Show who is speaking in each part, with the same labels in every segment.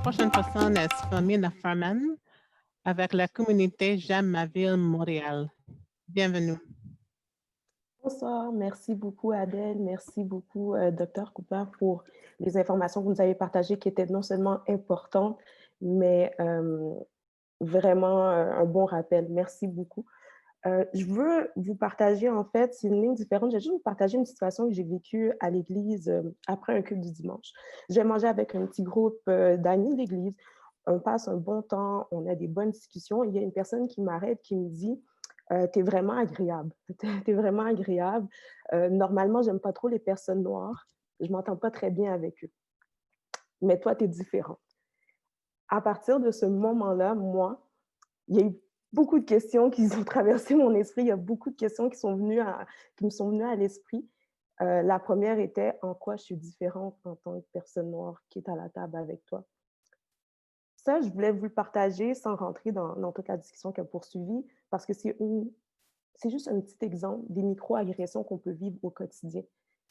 Speaker 1: prochaine personne est Philomena Furman avec la communauté J'aime ma ville Montréal. Bienvenue.
Speaker 2: Bonsoir, merci beaucoup Adèle, merci beaucoup Dr Cooper pour les informations que vous nous avez partagées qui étaient non seulement importantes, mais vraiment un bon rappel. Merci beaucoup. Je veux vous partager, en fait, c'est une ligne différente. Je vais juste vous partager une situation que j'ai vécue à l'église après un culte du dimanche. J'ai mangé avec un petit groupe d'amis de l'église. On passe un bon temps, on a des bonnes discussions. Il y a une personne qui m'arrête, qui me dit t'es vraiment agréable. T'es vraiment agréable. Normalement, j'aime pas trop les personnes noires. Je m'entends pas très bien avec eux. Mais toi, t'es différent. À partir de ce moment-là, moi, il y a eu beaucoup de questions qui ont traversé mon esprit. Il y a beaucoup de questions qui me sont venues à l'esprit. La première était en quoi je suis différente en tant que personne noire qui est à la table avec toi. Ça, je voulais vous le partager sans rentrer dans toute la discussion qui a poursuivi parce que c'est juste un petit exemple des micro-agressions qu'on peut vivre au quotidien.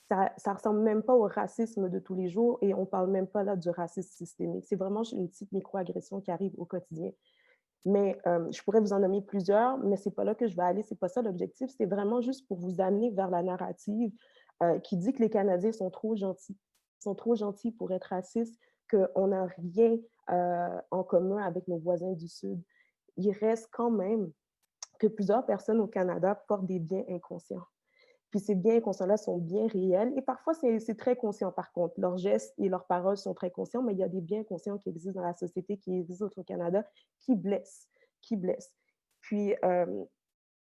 Speaker 2: Ça ne ressemble même pas au racisme de tous les jours et on ne parle même pas là du racisme systémique. C'est vraiment une petite micro-agression qui arrive au quotidien. Mais je pourrais vous en nommer plusieurs, mais ce n'est pas là que je vais aller. Ce n'est pas ça l'objectif. C'est vraiment juste pour vous amener vers la narrative qui dit que les Canadiens sont trop gentils. Ils sont trop gentils pour être racistes, qu'on n'a rien en commun avec nos voisins du Sud. Il reste quand même que plusieurs personnes au Canada portent des biens inconscients. Puis ces biens inconscients-là sont bien réels et parfois c'est très conscient par contre. Leurs gestes et leurs paroles sont très conscients, mais il y a des biens inconscients qui existent dans la société, qui existent au Canada, qui blessent, qui blessent. Puis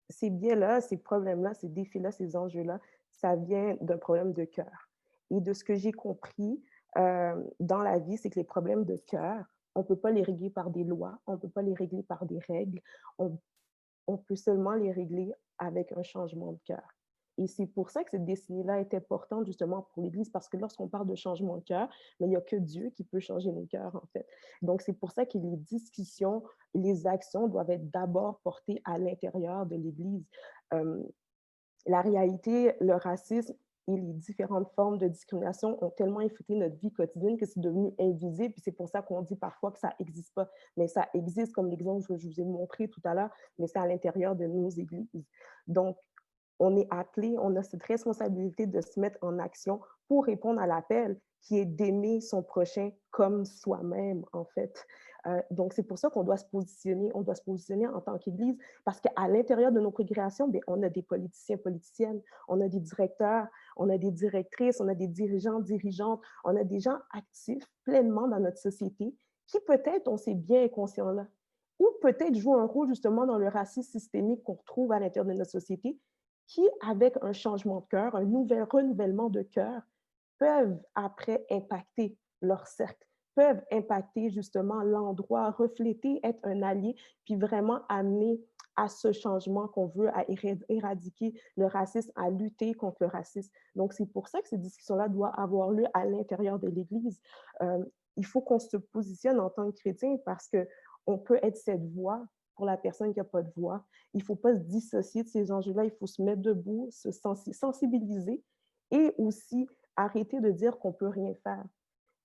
Speaker 2: ces biens-là, ces problèmes-là, ces défis-là, ces enjeux-là, ça vient d'un problème de cœur. Et de ce que j'ai compris dans la vie, c'est que les problèmes de cœur, on ne peut pas les régler par des lois, on ne peut pas les régler par des règles, on peut seulement les régler avec un changement de cœur. Et c'est pour ça que cette destinée-là est importante justement pour l'Église, parce que lorsqu'on parle de changement de cœur, il n'y a que Dieu qui peut changer nos cœurs, en fait. Donc, c'est pour ça que les discussions, les actions doivent être d'abord portées à l'intérieur de l'Église. La réalité, le racisme et les différentes formes de discrimination ont tellement infiltré notre vie quotidienne que c'est devenu invisible. Puis c'est pour ça qu'on dit parfois que ça n'existe pas. Mais ça existe, comme l'exemple que je vous ai montré tout à l'heure, mais c'est à l'intérieur de nos églises. Donc, on est appelé, on a cette responsabilité de se mettre en action pour répondre à l'appel qui est d'aimer son prochain comme soi-même, en fait. Donc, c'est pour ça qu'on doit se positionner, on doit se positionner en tant qu'Église, parce qu'à l'intérieur de nos congrégations, bien, on a des politiciens, politiciennes, on a des directeurs, on a des directrices, on a des dirigeants, dirigeantes, on a des gens actifs pleinement dans notre société qui peut-être ont ces biens inconscients-là, ou peut-être jouent un rôle justement dans le racisme systémique qu'on retrouve à l'intérieur de notre société, qui, avec un changement de cœur, un renouvellement de cœur, peuvent après impacter leur cercle, peuvent impacter justement l'endroit, refléter, être un allié, puis vraiment amener à ce changement qu'on veut, à éradiquer le racisme, à lutter contre le racisme. Donc, c'est pour ça que cette discussion-là doit avoir lieu à l'intérieur de l'Église. Il faut qu'on se positionne en tant que chrétien parce qu'on peut être cette voix pour la personne qui n'a pas de voix. Il ne faut pas se dissocier de ces enjeux-là, il faut se mettre debout, se sensibiliser et aussi arrêter de dire qu'on ne peut rien faire.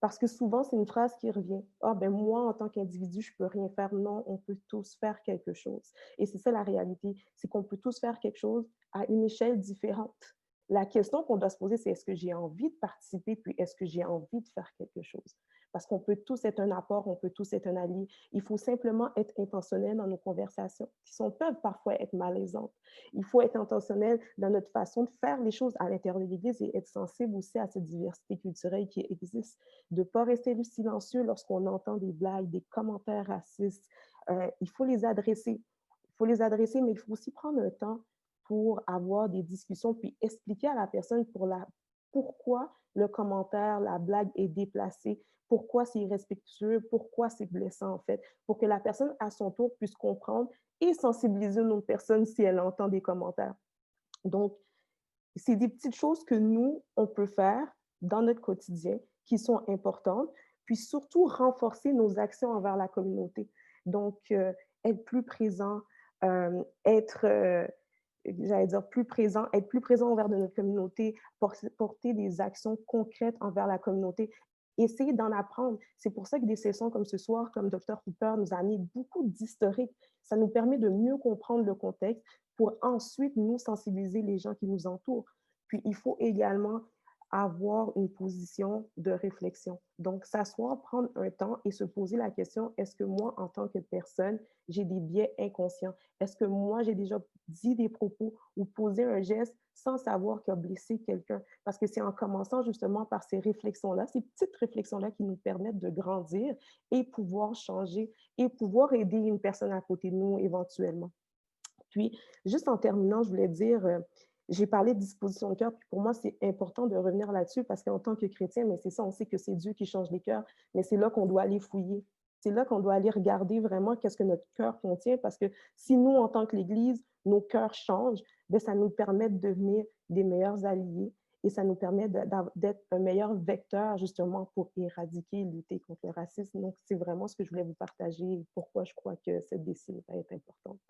Speaker 2: Parce que souvent, c'est une phrase qui revient. Ah, ben moi, en tant qu'individu, je ne peux rien faire. Non, on peut tous faire quelque chose. Et c'est ça la réalité, c'est qu'on peut tous faire quelque chose à une échelle différente. La question qu'on doit se poser, c'est est-ce que j'ai envie de participer, puis est-ce que j'ai envie de faire quelque chose? Parce qu'on peut tous être un apport, on peut tous être un allié. Il faut simplement être intentionnel dans nos conversations, peuvent parfois être malaisantes. Il faut être intentionnel dans notre façon de faire les choses à l'intérieur de l'Église et être sensible aussi à cette diversité culturelle qui existe. De ne pas rester silencieux lorsqu'on entend des blagues, des commentaires racistes. Il faut les adresser. Il faut les adresser, mais il faut aussi prendre un temps pour avoir des discussions, puis expliquer à la personne pourquoi le commentaire, la blague est déplacée, pourquoi c'est irrespectueux, pourquoi c'est blessant en fait, pour que la personne à son tour puisse comprendre et sensibiliser une autre personne si elle entend des commentaires. Donc, c'est des petites choses que nous, on peut faire dans notre quotidien qui sont importantes, puis surtout renforcer nos actions envers la communauté. Donc, être plus présent, j'allais dire plus présent, être plus présent envers de notre communauté, porter des actions concrètes envers la communauté essayer d'en apprendre. C'est pour ça que des sessions comme ce soir, comme Dr. Cooper nous a amené beaucoup d'historique. Ça nous permet de mieux comprendre le contexte pour ensuite nous sensibiliser les gens qui nous entourent. Puis, il faut également avoir une position de réflexion. Donc, s'asseoir, prendre un temps et se poser la question, est-ce que moi, en tant que personne, j'ai des biais inconscients? Est-ce que moi, j'ai déjà dit des propos ou posé un geste sans savoir qu'il a blessé quelqu'un? Parce que c'est en commençant justement par ces réflexions-là, ces petites réflexions-là qui nous permettent de grandir et pouvoir changer et pouvoir aider une personne à côté de nous éventuellement. Puis, juste en terminant, je voulais dire, j'ai parlé de disposition de cœur, puis pour moi, c'est important de revenir là-dessus parce qu'en tant que chrétien, mais c'est ça, on sait que c'est Dieu qui change les cœurs, mais c'est là qu'on doit aller fouiller. C'est là qu'on doit aller regarder vraiment qu'est-ce que notre cœur contient parce que si nous, en tant que l'Église, nos cœurs changent, bien, ça nous permet de devenir des meilleurs alliés et ça nous permet d'être un meilleur vecteur justement pour éradiquer et lutter contre le racisme. Donc, c'est vraiment ce que je voulais vous partager et pourquoi je crois que cette décennie va être importante.